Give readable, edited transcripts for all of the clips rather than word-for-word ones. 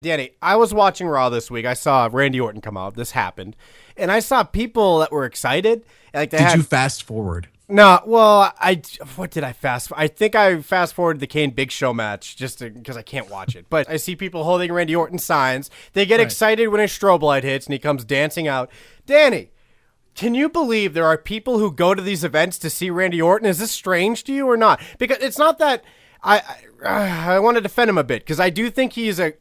Danny, I was watching Raw this week. I saw Randy Orton come out. This happened. And I saw people that were excited. Like Did you fast forward? No, well, what did I fast? I think I fast forwarded the Kane Big Show match just because I can't watch it. But I see people holding Randy Orton signs. They get excited when a strobe light hits and he comes dancing out. Danny, can you believe there are people who go to these events to see Randy Orton? Is this strange to you or not? Because it's not that I want to defend him a bit because I do think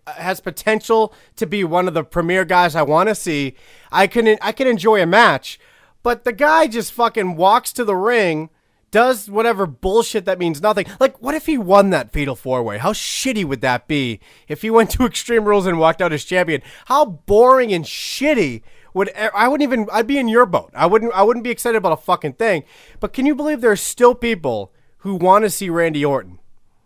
has potential to be one of the premier guys I want to see. I can enjoy a match, but the guy just fucking walks to the ring, does whatever bullshit that means nothing. Like, what if he won that Fatal 4-Way? How shitty would that be if he went to Extreme Rules and walked out as champion? How boring and shitty I'd be in your boat. I wouldn't be excited about a fucking thing. But can you believe there are still people who want to see Randy Orton?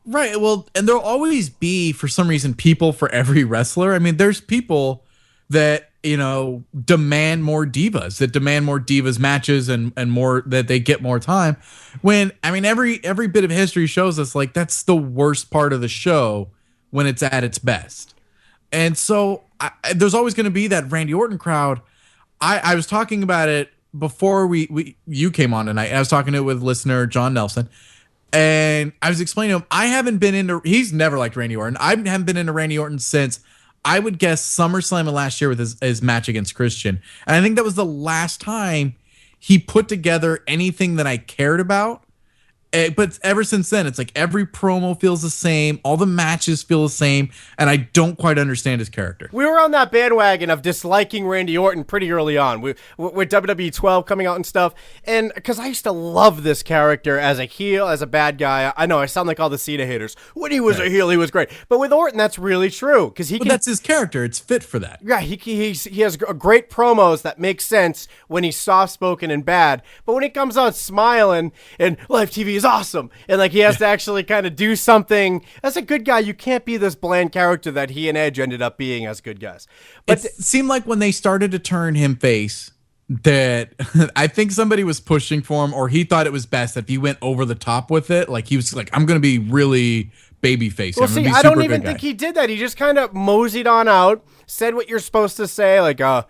Right. Well, and there'll always be, for some reason, people for every wrestler. I mean, there's people that, demand more divas matches and more, that they get more time. When, I mean, every bit of history shows us, like, that's the worst part of the show when it's at its best. And so there's always going to be that Randy Orton crowd. I was talking about it before you came on tonight. I was talking to it with listener John Nelson. And I was explaining to him, he's never liked Randy Orton. I haven't been into Randy Orton since, I would guess, SummerSlam of last year with his match against Christian. And I think that was the last time he put together anything that I cared about. But ever since then, it's like every promo feels the same. All the matches feel the same. And I don't quite understand his character. We were on that bandwagon of disliking Randy Orton pretty early on with WWE 12 coming out and stuff. And because I used to love this character as a heel, as a bad guy. I know I sound like all the Cena haters. When he was a heel, he was great. But with Orton, that's really true. Because that's his character. It's fit for that. Yeah, he has great promos that make sense when he's soft-spoken and bad. But when he comes out smiling and live TV is awesome, and like he has to actually kind of do something as a good guy, you can't be this bland character that he and Edge ended up being as good guys. But it seemed like when they started to turn him face that I think somebody was pushing for him, or he thought it was best if he went over the top with it. Like he was like, I'm going to be really babyface. Well, see, I don't even think he did that. He just kind of moseyed on out, said what you're supposed to say, like, I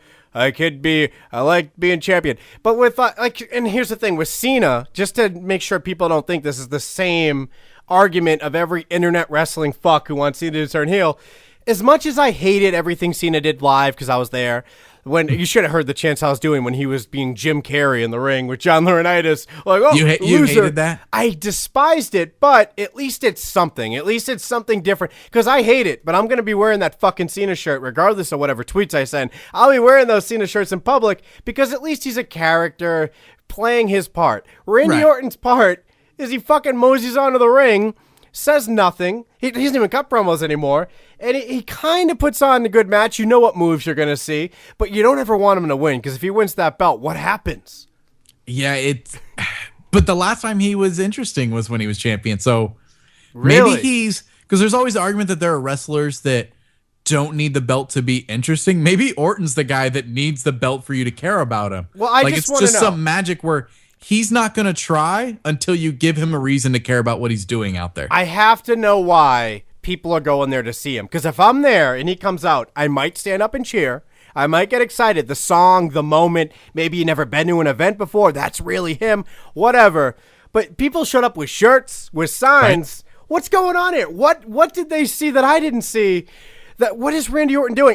like being champion. But with, and here's the thing with Cena, just to make sure people don't think this is the same argument of every internet wrestling fuck who wants Cena to turn heel. As much as I hated everything Cena did live because I was there, when you should have heard the chants I was doing when he was being Jim Carrey in the ring with John Laurinaitis. Like, oh, you loser. Hated that? I despised it, but at least it's something. At least it's something different. Because I hate it, but I'm going to be wearing that fucking Cena shirt regardless of whatever tweets I send. I'll be wearing those Cena shirts in public because at least he's a character playing his part. Randy Orton's part is he fucking moseys onto the ring, says nothing. He doesn't even cut promos anymore. And he kind of puts on a good match. You know what moves you're going to see. But you don't ever want him to win. Because if he wins that belt, what happens? Yeah, but the last time he was interesting was when he was champion. So really? Maybe because there's always the argument that there are wrestlers that don't need the belt to be interesting. Maybe Orton's the guy that needs the belt for you to care about him. Well, it's just some magic where he's not going to try until you give him a reason to care about what he's doing out there. I have to know why people are going there to see him. Because if I'm there and he comes out, I might stand up and cheer. I might get excited. The song, the moment, maybe you never been to an event before. That's really him. Whatever. But people showed up with shirts, with signs. Right. What's going on here? What did they see that I didn't see? What is Randy Orton doing?